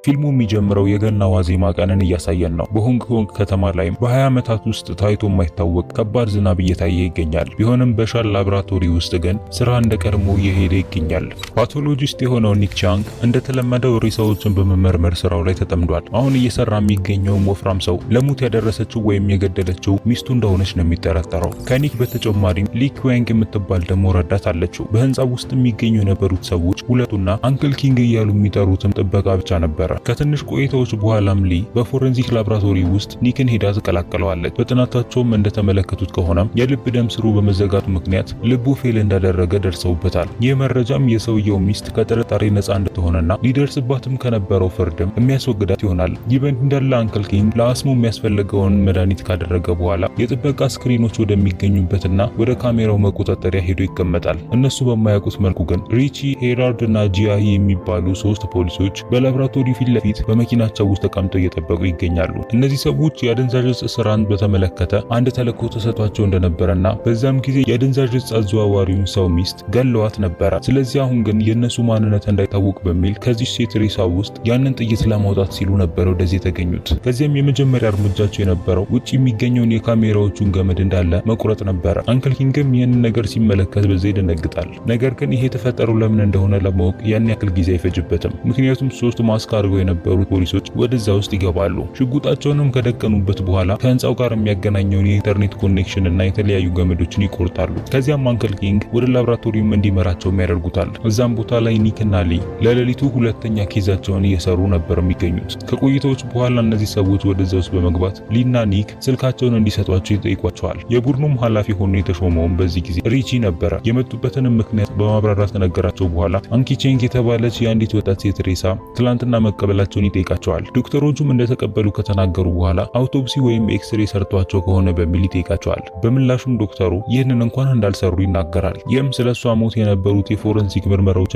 ፊልሙ የሚጀምረው የገና ዋዜማ ቀንን እያሳየን ነው። በሆንግ ኮንግ ከተማ ላይ በ20 ዓመታት ውስጥ ታይቶ የማይታወቅ ከባድ ዝናብ እየታየ ይገኛል። ቢሆንም በሻል ላብራቶሪ ውስጥ ግን ስራ እንደቀድሞ እየሄደ ይገኛል። ፓቶሎጂስት የሆነው ኒክ ቻንግ እንደተለመደው ሬሳዎችን በመመርመር ስራው ላይ ተጠምዷል። አሁን እየሰራ የሚገኘው ወፍራም ሰው ለሞት ያደረሰችው ወይም የገደለችው ሚስቱ እንደሆነች ነው የሚጠረጠረው። ከኒክ በተጨማሪም ሊ ኩዌንግ የምትባል ደግሞ ረዳት አለችው። በህንጻው ውስጥ የሚገኙ የነበሩት ሰዎች ሁለቱና አንክል ኪንግ እያሉ የሚጠሩትም ጥበቃ ብቻ ነበር። ከትንሽ ቆይታዎች በኋላም ሊ በፎረንሲክ ላብራቶሪ ውስጥ ኒክን ሄዳ ተቀላቀለዋለች። በጥናታቸውም እንደተመለከቱት ከሆነ የልብ ደም ስሩ በመዘጋቱ ምክንያት ልቡ ፌል እንዳደረገ ደርሰውበታል። ይህ መረጃም የሰውየው ሚስት ከጥርጣሬ ነፃ እንድትሆንና ሊደርስባትም ከነበረው ፍርድም የሚያስወግዳት ይሆናል። ይህ በእንዲህ እንዳለ አንክል ኪንግ ለአስሙ የሚያስፈልገውን መድኃኒት ካደረገ በኋላ የጥበቃ ስክሪኖች ወደሚገኙበትና ወደ ካሜራው መቆጣጠሪያ ሄዶ ይቀመጣል። እነሱ በማያውቁት መልኩ ግን ሪቺ፣ ሄራልድ እና ጂያሂ የሚባሉ 3 ፖሊሶች በላብራቶሪ ፊት ለፊት በመኪናቸው ውስጥ ተቀምጠው እየጠበቁ ይገኛሉ። እነዚህ ሰዎች የአደንዛዥ ዕፅ ስራን በተመለከተ አንድ ተልዕኮ ተሰጥቷቸው እንደነበረና በዛም ጊዜ የአደንዛዥ ዕፅ አዘዋዋሪውን ሰው ሚስት ገለዋት ነበረ። ስለዚህ አሁን ግን የነሱ ማንነት እንዳይታወቅ በሚል ከዚህ ሴት ሬሳ ውስጥ ያንን ጥይት ለማውጣት ሲሉ ነበር ወደዚህ የተገኙት። ከዚያም የመጀመሪያ እርምጃቸው የነበረው ውጪ የሚገኘውን የካሜራዎቹን ገመድ እንዳለ መቁረጥ ነበረ። አንክል ኪንግም ይህንን ነገር ሲመለከት በዛ ይደነግጣል። ነገር ግን ይሄ የተፈጠረው ለምን እንደሆነ ለማወቅ ያን ያክል ጊዜ አይፈጅበትም። ምክንያቱም 3 ማስክ አድርገው የነበሩት ፖሊሶች ወደዛ ውስጥ ይገባሉ። ሽጉጣቸውንም ከደቀኑበት በኋላ ከህንጻው ጋር የሚያገናኘውን የኢንተርኔት ኮኔክሽን እና የተለያዩ ገመዶችን ይቆርጣሉ። ከዚያም አንክል ኪንግ ወደ ላብራቶሪውም እንዲመራቸው ያደርጉታል። እዛም ቦታ ላይ ኒክ እና ሊ ለሌሊቱ ሁለተኛ ኬዛቸውን እየሰሩ ነበር የሚገኙት። ከቆይታዎች በኋላ እነዚህ ሰዎች ወደዛ ውስጥ በመግባት ሊና ኒክ ስልካቸውን እንዲሰጧቸው ይጠይቋቸዋል። የቡድኑም ኃላፊ ሆኖ የተሾመውም በዚህ ጊዜ ሪቺ ነበረ። የመጡበትንም ምክንያት በማብራራት ከነገራቸው በኋላ አንኪ ቼንግ የተባለች የአንዲት ወጣት ሴት ሬሳ ትላንትና መቀበላቸውን ይጠይቃቸዋል። ዶክተሮቹም እንደተቀበሉ ከተናገሩ በኋላ አውቶፕሲ ወይም ኤክስሬ ሰርቷቸው ከሆነ በሚል ይጠይቃቸዋል። በምላሹም ዶክተሩ ይህንን እንኳን እንዳልሰሩ ይናገራል። ይህም ስለሷ ሞት የነበሩት የፎረንሲክ ምርመራዎች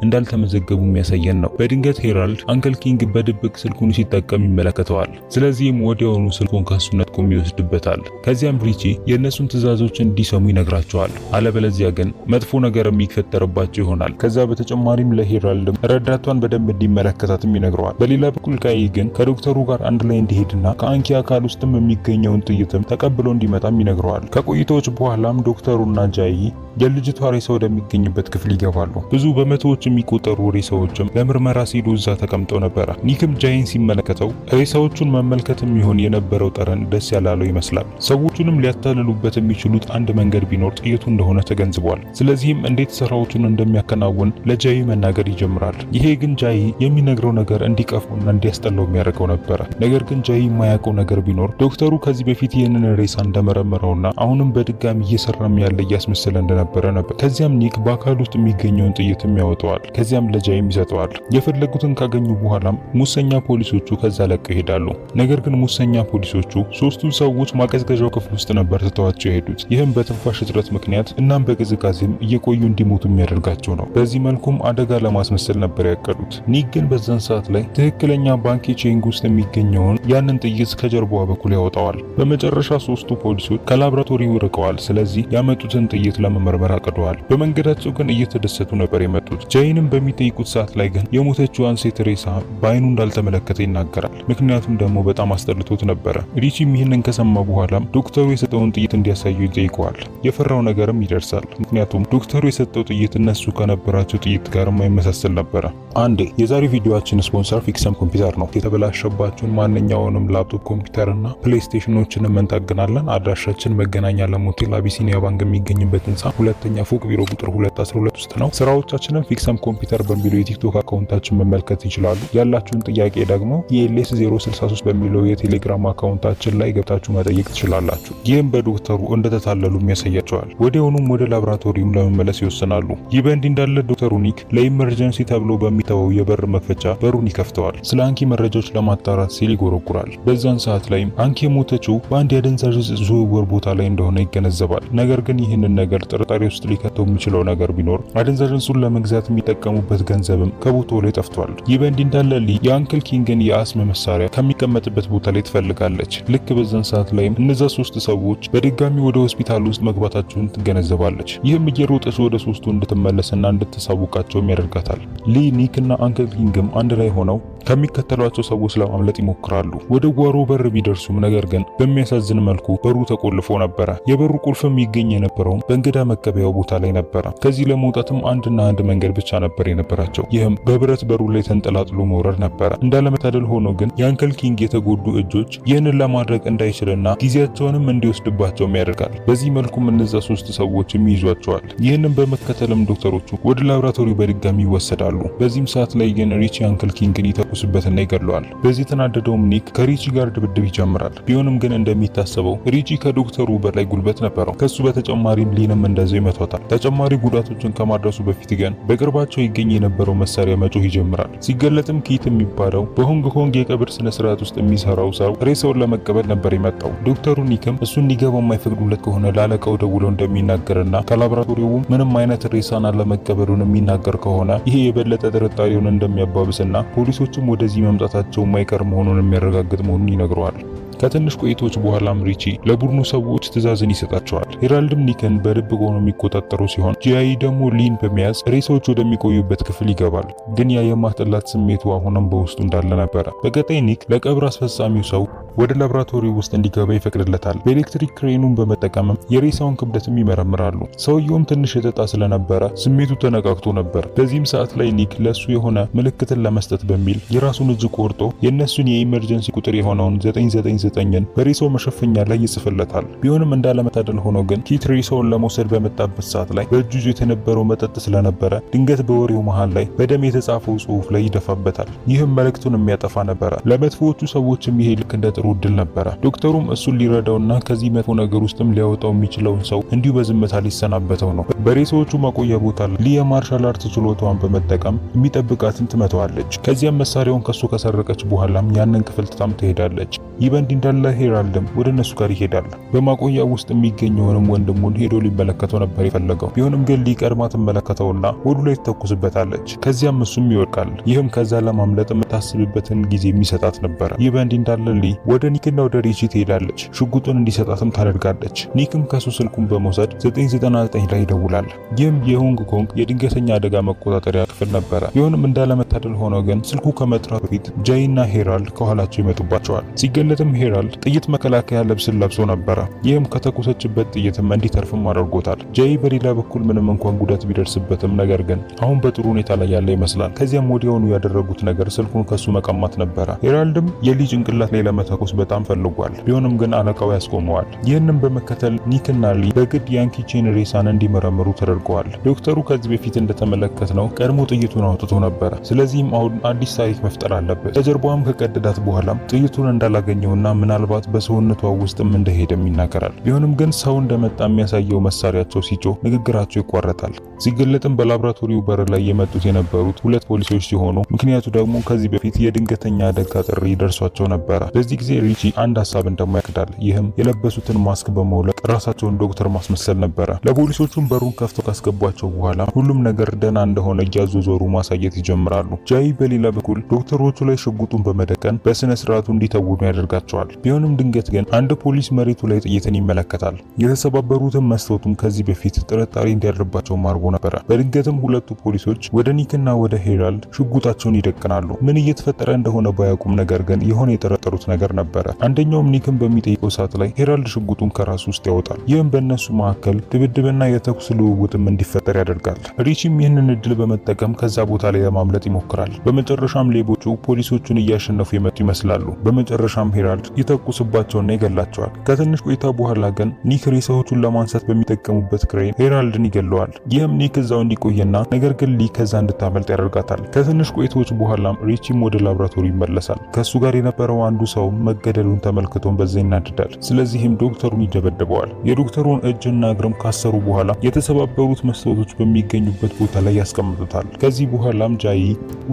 እንዳልተመዘገቡ የሚያሳየን ነው። በድንገት ሄራልድ አንክል ኪንግ በድብቅ ስልኩን ሲጠቀም ይመለከተዋል። ስለዚህም ወዲያውኑ ስልኩን ከሱ ነጥቆም ይወስድበታል። ከዚያም ሪቺ የእነሱን ትዕዛዞች እንዲሰሙ ይነግራቸዋል። አለበለዚያ ግን መጥፎ ነገር የሚፈጠርባቸው ይሆናል። ከዛ በተጨማሪም ለሄራልድም ረዳቷን በደንብ እንዲመለከታትም ይነግረዋል። በሌላ በኩል ጋይ ግን ከዶክተሩ ጋር አንድ ላይ እንዲሄድና ከአንኪ አካል ውስጥም የሚገኘውን ጥይትም ተቀብሎ እንዲመጣም ይነግረዋል። ከቆይታዎች በኋላም ዶክተሩና ጃይ የልጅቷ ሬሳ ወደሚገኝበት ክፍል ይገባሉ። ብዙ በመቶዎች የሚቆጠሩ ሬሳዎችም ለምርመራ ሲሉ እዛ ተቀምጠው ነበረ። ኒክም ጃይን ሲመለከተው ሬሳዎቹን መመልከትም ይሆን የነበረው ጠረን ደስ ያላለው ይመስላል። ሰዎቹንም ሊያታልሉበት የሚችሉት አንድ መንገድ ቢኖር ጥይቱ እንደሆነ ተገንዝቧል። ስለዚህም እንዴት ስራዎቹን እንደሚያከናውን ለጃይ መናገር ይጀምራል። ይሄ ግን ጃይ የሚነግረው ነገር እንዲቀፉና እንዲያስጠላው የሚያደርገው ነበረ። ነገር ግን ጃይ የማያውቀው ነገር ቢኖር ዶክተሩ ከዚህ በፊት ይህንን ሬሳ እንደመረመረውና አሁንም በድጋሚ እየሰራም ያለ እያስመሰለ እንደነበረ ነበር። ከዚያም ኒክ በአካል ውስጥ የሚገኘውን ጥይትም ያወጣዋል። ከዚያም ለጃይም ይሰጠዋል። የፈለጉትን ካገኙ በኋላም ሙሰኛ ፖሊሶቹ ከዛ ለቀው ይሄዳሉ። ነገር ግን ሙሰኛ ፖሊሶቹ 3ቱ ሰዎች ማቀዝቀዣው ክፍል ውስጥ ነበር ትተዋቸው የሄዱት። ይህም በትንፋሽ እጥረት ምክንያት እናም በቅዝቃዜም እየቆዩ እንዲሞቱ የሚያደርጋቸው ነው። በዚህ መልኩም አደጋ ለማስመሰል ነበር ያቀዱት። ኒክ ግን በዛን ሰዓት ላይ ትክክለኛ ባንኪ ቼንግ ውስጥ የሚገኘውን ያንን ጥይት ከጀርባዋ በኩል ያወጣዋል። በመጨረሻ 3ቱ ፖሊሶች ከላብራቶሪው ርቀዋል። ስለዚህ ያመጡትን ጥይት ለመመርመር አቅደዋል። በመንገዳቸው ግን እየተደሰቱ ነበር የመጡት። ጃይንም በሚጠይቁት ሰዓት ላይ ግን የሞተችዋን ሴት ሬሳ በአይኑ እንዳልተመለከተ ይናገራል። ምክንያቱም ደግሞ በጣም አስጠልቶት ነበረ። ሪቺም ይህንን ከሰማ በኋላም ዶክተሩ የሰጠውን ጥይት እንዲያሳየው ይጠይቀዋል። የፈራው ነገርም ይደርሳል። ምክንያቱም ዶክተሩ የሰጠው ጥይት እነሱ ከነበራቸው ጥይት ጋር የማይመሳሰል ነበረ። አንዴ የዛሬው ቪዲዮአችን ስፖንሰር ፊክሰም ኮምፒውተር ነው። የተበላሸባችሁን ማንኛውንም ላፕቶፕ ኮምፒውተርና ፕሌይስቴሽኖችን እንጠግናለን። አድራሻችን መገናኛ ለሞቴል አቢሲኒያ ባንክ የሚገኝበት ህንጻ 2ኛ ፎቅ ቢሮ ቁጥር 212 ውስጥ ነው። ስራዎቻችንን ፊክሰም ኮምፒውተር በሚለው የቲክቶክ አካውንታችን መመልከት ይችላሉ። ያላችሁን ጥያቄ ደግሞ የኤልኤስ 063 በሚለው የቴሌግራም አካውንታችን ላይ ገብታችሁ መጠየቅ ትችላላችሁ። ይህም በዶክተሩ እንደተታለሉ ያሳያቸዋል። ወዲያውኑም ወደ ላብራቶሪውም ለመመለስ ይወስናሉ። ይህ በእንዲህ እንዳለ ዶክተሩ ኒክ ለኢመርጀንሲ ተብሎ በሚተወው የበር መክፈቻ በሩን ይከፍተዋል። ስለ አንኪ መረጃዎች ለማጣራት ሲል ይጎረጉራል። በዛን ሰዓት ላይም አንኪ የሞተችው በአንድ የአደንዛዥ ዕፅ ዝውውር ቦታ ላይ እንደሆነ ይገነዘባል። ነገር ግን ይህንን ነገር ጥርጣሬ ውስጥ ሊከተው የሚችለው ነገር ቢኖር አደንዛዥ ዕፁን ለመግዛት የሚጠቀሙበት ገንዘብም ከቦታው ላይ ጠፍቷል። ይህ በእንዲህ እንዳለ ሊ የአንክል ኪንግን የአስም መሳሪያ ከሚቀመጥበት ቦታ ላይ ትፈልጋለች። ልክ በዛን ሰዓት ላይም እነዛ 3 ሰዎች በድጋሚ ወደ ሆስፒታል ውስጥ መግባታቸውን ትገነዘባለች። ይህም እየሮጠች ወደ 3ቱ እንድትመለስና እንድትሳውቃቸውም ያደርጋታል። ሊ፣ ኒክ እና አንክል ኪንግም አንድ ላይ ሆነው ከሚከተሏቸው ሰዎች ለማምለጥ ይሞክራሉ። ወደ ጓሮ በር ቢደርሱም ነገር ግን በሚያሳዝን መልኩ በሩ ተቆልፎ ነበረ። የበሩ ቁልፍም ይገኝ የነበረው በእንግዳ መቀበያው ቦታ ላይ ነበረ። ከዚህ ለመውጣትም አንድና አንድ መንገድ ብቻ ነበር የነበራቸው። ይህም በብረት በሩ ላይ ተንጠላጥሎ መውረድ ነበረ። እንዳለመታደል ሆኖ ግን የአንከል ኪንግ የተጎዱ እጆች ይህንን ለማድረግ እንዳይችልና ጊዜያቸውንም እንዲወስድባቸውም ያደርጋል። በዚህ መልኩም እነዛ 3 ሰዎችም ይይዟቸዋል። ይህንን በመከተልም ዶክተሮቹ ወደ ላብራቶሪ በድጋሚ ይወሰዳሉ። በዚህም ሰዓት ላይ ግን ሪቺ አንከል ኪንግን ይተኩስበትና ይገድለዋል። በዚህ የተናደደውም ኒክ ከሪቺ ጋር ድብድብ ይጀምራል። ቢሆንም ግን እንደሚታሰበው ሪቺ ከዶክተሩ በላይ ጉልበት ነበረው። ከሱ በተጨማሪም ሊንም እንደዛው ይመቷታል። ተጨማሪ ጉዳቶችን ከማድረሱ በፊት ግን በቅርባቸው ይገኝ የነበረው መሳሪያ መጮህ ይጀምራል። ሲገለጥም ኪት የሚባለው በሆንግ ኮንግ የቀብር ስነ ስርዓት ውስጥ የሚሰራው ሰው ሬሳውን ለመቀበል ነበር የመጣው። ዶክተሩ ኒክም እሱ እንዲገባ የማይፈቅዱለት ከሆነ ላለቃው ደውለው እንደሚናገርና ከላብራቶሪው ምንም አይነት ሬሳን አለመቀበሉን የሚናገር ከሆነ ይሄ የበለጠ ጥርጣሬውን እንደሚያባብስና ፖሊሶችም ወደዚህ መምጣታቸው የማይቀር መሆኑን የሚያረጋግጥ መሆኑን ይነግረዋል። ከትንሽ ቆይቶች በኋላም ሪቺ ለቡድኑ ሰዎች ትዕዛዝን ይሰጣቸዋል። ሄራልድም ኒክን በድብቅ ሆኖ የሚቆጣጠሩ ሲሆን ጂአይ ደግሞ ሊን በመያዝ ሬሳዎች ወደሚቆዩበት ክፍል ይገባል። ግን ያ የማስጠላት ስሜቱ አሁንም በውስጡ እንዳለ ነበረ። በቀጣይ ኒክ ለቀብር አስፈጻሚው ሰው ወደ ላብራቶሪ ውስጥ እንዲገባ ይፈቅድለታል። በኤሌክትሪክ ክሬኑን በመጠቀምም የሬሳውን ክብደትም ይመረምራሉ። ሰውየውም ትንሽ የተጣ ስለነበረ ስሜቱ ተነቃቅቶ ነበር። በዚህም ሰዓት ላይ ኒክ ለሱ የሆነ ምልክትን ለመስጠት በሚል የራሱን እጅ ቆርጦ የእነሱን የኢመርጀንሲ ቁጥር የሆነውን 999ን በሬሳው መሸፈኛ ላይ ይጽፍለታል። ቢሆንም እንዳለመታደል ሆኖ ግን ኪት ሬሳውን ለመውሰድ በመጣበት ሰዓት ላይ በእጁ ይዞ የነበረው መጠጥ ስለነበረ ድንገት በወሬው መሃል ላይ በደም የተጻፈው ጽሑፍ ላይ ይደፋበታል። ይህም መልእክቱን የሚያጠፋ ነበረ። ለመጥፎዎቹ ሰዎችም ይሄ ልክ እንደ ጥሩ እድል ነበረ። ዶክተሩም እሱን ሊረዳውና ከዚህ መጥፎ ነገር ውስጥም ሊያወጣው የሚችለውን ሰው እንዲሁ በዝምታ ሊሰናበተው ነው። በሬሳዎቹ ማቆያ ቦታ ላይ ሊ የማርሻል አርት ችሎታዋን በመጠቀም የሚጠብቃትን ትመታዋለች። ከዚያም መሳሪያውን ከሱ ከሰረቀች በኋላም ያንን ክፍል ትታም ትሄዳለች። ይህ በእንዲህ እንዳለ ሄራልድም ወደ እነሱ ጋር ይሄዳል። በማቆያ ውስጥ የሚገኘውንም ወንድሙን ሄዶ ሊመለከተው ነበር የፈለገው። ቢሆንም ግን ሊቀድማ ትመለከተውና ወዱ ላይ ትተኩስበታለች። ከዚያም እሱም ይወድቃል። ይህም ከዛ ለማምለጥ የምታስብበትን ጊዜ የሚሰጣት ነበረ። ይህ በእንዲህ እንዳለ ሊ ወደ ኒክና ወደ ሪቺ ትሄዳለች። ሽጉጡን እንዲሰጣትም ታደርጋለች። ኒክም ከሱ ስልኩን በመውሰድ 999 ላይ ይደውላል። ይህም የሆንግ ኮንግ የድንገተኛ አደጋ መቆጣጠሪያ ክፍል ነበረ። ቢሆንም እንዳለመታደል ሆኖ ግን ስልኩ ከመጥራቱ በፊት ጃይና ሄራልድ ከኋላቸው ይመጡባቸዋል። ሲገለጥም ሄራልድ ጥይት መከላከያ ልብስን ለብሶ ነበረ። ይህም ከተኮሰችበት ጥይትም እንዲተርፍም አድርጎታል። ጃይ በሌላ በኩል ምንም እንኳን ጉዳት ቢደርስበትም ነገር ግን አሁን በጥሩ ሁኔታ ላይ ያለ ይመስላል። ከዚያም ወዲያውኑ ያደረጉት ነገር ስልኩን ከሱ መቀማት ነበረ። ሄራልድም የሊ ጭንቅላት ላይ ለመተኮስ በጣም ፈልጓል። ቢሆንም ግን አለቃው ያስቆመዋል። ይህንም በመከተል ኒክና ሊ በግድ ያንኪቺን ሬሳን እንዲመረምሩ ተደርገዋል። ዶክተሩ ከዚህ በፊት እንደተመለከትነው ቀድሞ ጥይቱን አውጥቶ ነበረ። ስለዚህም አሁን አዲስ ታሪክ መፍጠር አለበት። ከጀርባዋም ከቀደዳት በኋላም ጥይቱን እንዳላገኘውና ምናልባት በሰውነቷ ውስጥም እንደሄደም ይናገራል። ቢሆንም ግን ሰው እንደመጣ የሚያሳየው መሳሪያቸው ሲጮህ ንግግራቸው ይቋረጣል። ሲገለጥም በላብራቶሪው በር ላይ የመጡት የነበሩት 2 ፖሊሶች ሲሆኑ ምክንያቱ ደግሞ ከዚህ በፊት የድንገተኛ አደጋ ጥሪ ደርሷቸው ነበረ። በዚህ ጊዜ ሪቺ አንድ ሀሳብ እንደማያክዳል። ይህም የለበሱትን ማስክ በመውለቅ ራሳቸውን ዶክተር ማስመሰል ነበረ። ለፖሊሶቹም በሩን ከፍተው ካስገቧቸው በኋላ ሁሉም ነገር ደህና እንደሆነ እያዞዞሩ ማሳየት ይጀምራሉ። ጃይ በሌላ በኩል ዶክተሮቹ ላይ ሽጉጡን በመደቀን በስነ ስርዓቱ እንዲተውኑ ያደርጋቸዋል። ቢሆንም ድንገት ግን አንድ ፖሊስ መሬቱ ላይ ጥይትን ይመለከታል። የተሰባበሩትን መስታወቱም ከዚህ በፊት ጥርጣሬ እንዲያድርባቸው አድርጎ ነበረ። በድንገትም ሁለቱ ፖሊሶች ወደ ኒክና ወደ ሄራልድ ሽጉጣቸውን ይደቅናሉ። ምን እየተፈጠረ እንደሆነ ባያውቁም ነገር ግን የሆነ የጠረጠሩት ነገር ነበረ። አንደኛውም ኒክን በሚጠይቀው ሰዓት ላይ ሄራልድ ሽጉጡን ከራሱ ውስጥ ያወጣል። ይህም በእነሱ መካከል ድብድብና የተኩስ ልውውጥም እንዲፈጠር ያደርጋል። ሪቺም ይህንን እድል በመጠቀም ከዛ ቦታ ላይ ለማምለጥ ይሞክራል። በመጨረሻም ሌቦቹ ፖሊሶቹን እያሸነፉ የመጡ ይመስላሉ። በመጨረሻም ሄራልድ ይተኩስባቸውና ይገላቸዋል። ከትንሽ ቆይታ በኋላ ግን ኒክ ሬሳዎቹን ለማንሳት በሚጠቀሙበት ክሬን ሄራልድን ይገለዋል። ይህም ኒክ እዛው እንዲቆየና ነገር ግን ሊ ከዛ እንድታመልጥ ያደርጋታል። ከትንሽ ቆይታዎች በኋላም ሪቺም ወደ ላብራቶሪ ይመለሳል። ከሱ ጋር የነበረው አንዱ ሰው መገደሉን ተመልክቶን በዛ ይናደዳል። ስለዚህም ዶክተሩን ይደበድበዋል። የዶክተሩን እጅና እግርም ካሰሩ በኋላ የተሰባበሩት መስታወቶች በሚገኙበት ቦታ ላይ ያስቀምጡታል። ከዚህ በኋላም ጃይ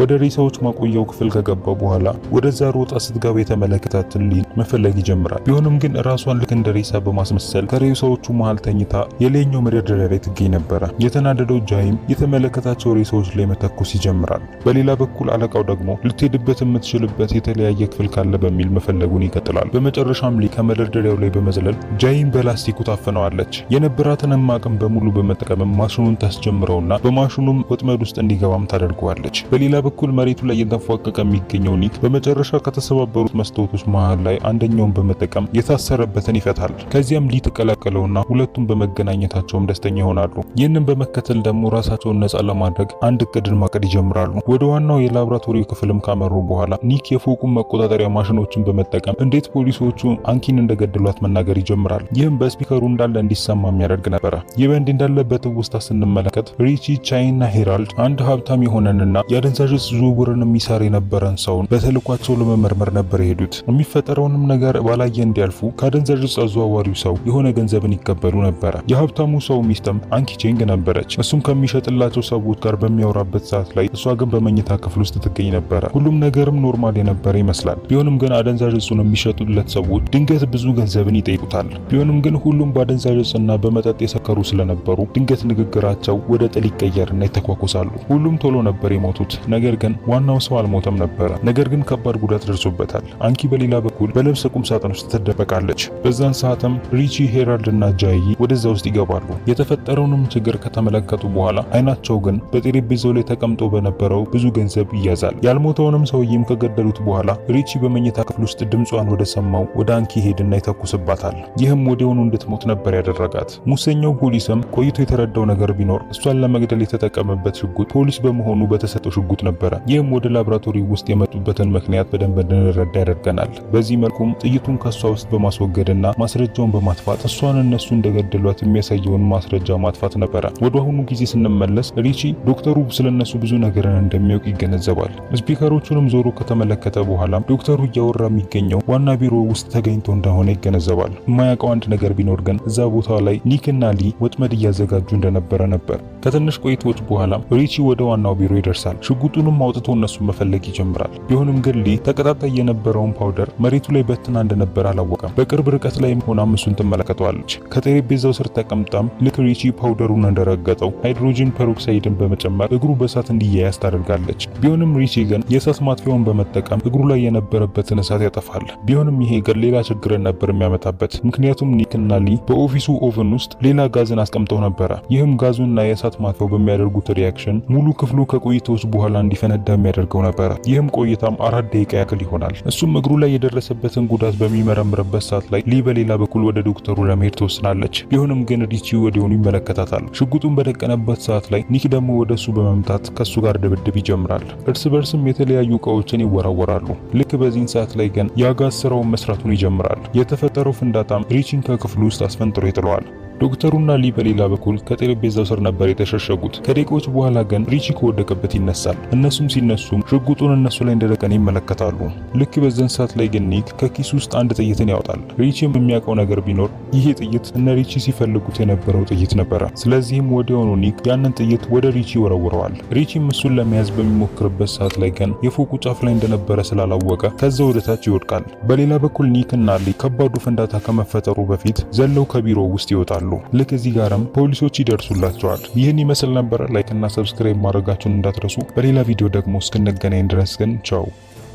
ወደ ሬሳዎች ማቆያው ክፍል ከገባ በኋላ ወደዛ ሮጣ ስትገባ የተመለከታትን ሊን መፈለግ ይጀምራል። ቢሆንም ግን ራሷን ልክ እንደ ሬሳ በማስመሰል ከሬሳዎቹ መሃል ተኝታ የላይኛው መደርደሪያ ላይ ትገኝ ነበረ። የተናደደው ጃይም የተመለከታቸው ሬሳዎች ላይ መተኮስ ይጀምራል። በሌላ በኩል አለቃው ደግሞ ልትሄድበት የምትችልበት የተለያየ ክፍል ካለ በሚል መፈለጉን ይቀጥላል። በመጨረሻም ሊ ከመደርደሪያው ላይ በመዝለል ጃይን በላስ በላስቲኩ ታፍነዋለች። የነበራትንም አቅም በሙሉ በመጠቀም ማሽኑን ታስጀምረውና በማሽኑም ወጥመድ ውስጥ እንዲገባም ታደርገዋለች። በሌላ በኩል መሬቱ ላይ እየተንፏቀቀ የሚገኘው ኒክ በመጨረሻ ከተሰባበሩት መስታወቶች መሃል ላይ አንደኛውን በመጠቀም የታሰረበትን ይፈታል። ከዚያም ሊ ተቀላቀለውና ሁለቱም በመገናኘታቸውም ደስተኛ ይሆናሉ። ይህንን በመከተል ደግሞ ራሳቸውን ነፃ ለማድረግ አንድ እቅድን ማቀድ ይጀምራሉ። ወደ ዋናው የላብራቶሪ ክፍልም ካመሩ በኋላ ኒክ የፎቁን መቆጣጠሪያ ማሽኖችን በመጠቀም እንዴት ፖሊሶቹ አንኪን እንደገደሏት መናገር ይጀምራል። ይህም በስፒከሩ እንዳለ እንዲሰማ የሚያደርግ ነበረ። ይህ በእንዲህ እንዳለ በትውስታ ስንመለከት ሪቺ፣ ቻይና ሄራልድ አንድ ሀብታም የሆነንና የአደንዛዥ ዕፅ ዝውውርን የሚሰራ የነበረን ሰውን በተልኳቸው ለመመርመር ነበር የሄዱት። የሚፈጠረውንም ነገር ባላየ እንዲያልፉ ከአደንዛዥ ዕፅ አዘዋዋሪው ሰው የሆነ ገንዘብን ይቀበሉ ነበረ። የሀብታሙ ሰው ሚስትም አንኪ ቼንግ ነበረች። እሱም ከሚሸጥላቸው ሰዎች ጋር በሚያወራበት ሰዓት ላይ እሷ ግን በመኝታ ክፍል ውስጥ ትገኝ ነበረ። ሁሉም ነገርም ኖርማል የነበረ ይመስላል። ቢሆንም ግን አደንዛዥ ዕፁን የሚሸጡለት ሰዎች ድንገት ብዙ ገንዘብን ይጠይቁታል። ቢሆንም ግን ሁሉም በአደንዛዥ ዕፅና በመጠጥ የሰከሩ ስለነበሩ ድንገት ንግግራቸው ወደ ጥል ይቀየርና ይተኳኩሳሉ። ሁሉም ቶሎ ነበር የሞቱት። ነገር ግን ዋናው ሰው አልሞተም ነበረ። ነገር ግን ከባድ ጉዳት ደርሶበታል። አንኪ በሌላ በኩል በልብስ ቁም ሳጥን ውስጥ ትደበቃለች። በዛን ሰዓትም ሪቺ፣ ሄራልድ እና ጃይ ወደዛ ውስጥ ይገባሉ። የተፈጠረውንም ችግር ከተመለከቱ በኋላ አይናቸው ግን በጠረጴዛው ላይ ተቀምጦ በነበረው ብዙ ገንዘብ ይያዛል። ያልሞተውንም ሰውዬም ከገደሉት በኋላ ሪቺ በመኝታ ክፍል ውስጥ ድምጿን ወደ ሰማው ወደ አንኪ ሄድና ይተኩስባታል። ይህም ወዲያውኑ እንድትሞት ነበር ያደረጋት። ሙሰኛው ፖሊስም ቆይቶ የተረዳው ነገር ቢኖር እሷን ለመግደል የተጠቀመበት ሽጉጥ ፖሊስ በመሆኑ በተሰጠው ሽጉጥ ነበረ። ይህም ወደ ላብራቶሪ ውስጥ የመጡበትን ምክንያት በደንብ እንድንረዳ ያደርገናል። በዚህ መልኩም ጥይቱን ከሷ ውስጥ በማስወገድና ማስረጃውን በማጥፋት እሷን እነሱ እንደገደሏት የሚያሳየውን ማስረጃ ማጥፋት ነበረ። ወደ አሁኑ ጊዜ ስንመለስ ሪቺ ዶክተሩ ስለነሱ ብዙ ነገርን እንደሚያውቅ ይገነዘባል። ስፒከሮቹንም ዞሮ ከተመለከተ በኋላ ዶክተሩ እያወራ የሚገኘው ዋና ቢሮ ውስጥ ተገኝቶ እንደሆነ ይገነዘባል። የማያውቀው አንድ ነገር ቢኖር ግን እዛ ቦታ ላይ ኒክና ሊ ወጥመድ እያዘጋጁ እንደነበረ ነበር። ከትንሽ ቆይቶች በኋላ ሪቺ ወደ ዋናው ቢሮ ይደርሳል። ሽጉጡንም አውጥቶ እነሱን መፈለግ ይጀምራል። ቢሆንም ግን ሊ ተቀጣጣይ የነበረውን ፓውደር መሬቱ ላይ በትና እንደነበረ አላወቀም። በቅርብ ርቀት ላይም ሆና እሱን ትመለከተዋለች። ከጠረጴዛው ስር ተቀምጣም ልክ ሪቺ ፓውደሩን እንደረገጠው ሃይድሮጂን ፐሮክሳይድን በመጨመር እግሩ በእሳት እንዲያያዝ ታደርጋለች። ቢሆንም ሪቺ ግን የእሳት ማጥፊያውን በመጠቀም እግሩ ላይ የነበረበትን እሳት ያጠፋል። ቢሆንም ይሄ ግን ሌላ ችግርን ነበር የሚያመጣበት። ምክንያቱም ኒክና ሊ በኦፊሱ ኦቨን ውስጥ ሌላ ጋዝን አስቀምጠው ነበረ። ይህም ጋዙና የእሳት ማጥፊያው በሚያደርጉት ሪያክሽን ሙሉ ክፍሉ ከቆይታዎች በኋላ እንዲፈነዳ የሚያደርገው ነበረ። ይህም ቆይታም 4 ደቂቃ ያክል ይሆናል። እሱም እግሩ ላይ የደረሰበትን ጉዳት በሚመረምርበት ሰዓት ላይ ሊ በሌላ በኩል ወደ ዶክተሩ ለመሄድ ትወስናለች። ቢሆንም ግን ሪቺ ወዲያውኑ ይመለከታታል። ሽጉጡን በደቀነበት ሰዓት ላይ ኒክ ደግሞ ወደሱ በመምታት ከሱ ጋር ድብድብ ይጀምራል። እርስ በርስም የተለያዩ እቃዎችን ይወራወራሉ። ልክ በዚህን ሰዓት ላይ ግን የጋዝ ስራውን መስራቱን ይጀምራል። የተፈጠረው ፍንዳታም ሪቺን ከክፍሉ ውስጥ አስፈንጥሮ ይጥለዋል። ዶክተሩና ሊ በሌላ በኩል ከጠረጴዛው ስር ነበር የተሸሸጉት። ከደቂቃዎች በኋላ ግን ሪቺ ከወደቀበት ይነሳል። እነሱም ሲነሱም ሽጉጡን እነሱ ላይ እንደደቀነ ይመለከታሉ። ልክ በዛን ሰዓት ላይ ግን ኒክ ከኪስ ውስጥ አንድ ጥይትን ያወጣል። ሪቺም የሚያውቀው ነገር ቢኖር ይሄ ጥይት እነ ሪቺ ሲፈልጉት የነበረው ጥይት ነበረ። ስለዚህም ወዲያውኑ ኒክ ያንን ጥይት ወደ ሪቺ ወረውረዋል። ሪቺም እሱን ለመያዝ በሚሞክርበት ሰዓት ላይ ግን የፎቁ ጫፍ ላይ እንደነበረ ስላላወቀ ከዛ ወደ ታች ይወድቃል። በሌላ በኩል ኒክና ሊ ከባዱ ፍንዳታ ከመፈጠሩ በፊት ዘለው ከቢሮ ውስጥ ይወጣሉ። ልክ እዚህ ጋርም ፖሊሶች ይደርሱላቸዋል። ይህን ይመስል ነበር። ላይክ እና ሰብስክራይብ ማድረጋችሁን እንዳትረሱ። በሌላ ቪዲዮ ደግሞ እስክንገናኝ ድረስ ግን ቻው።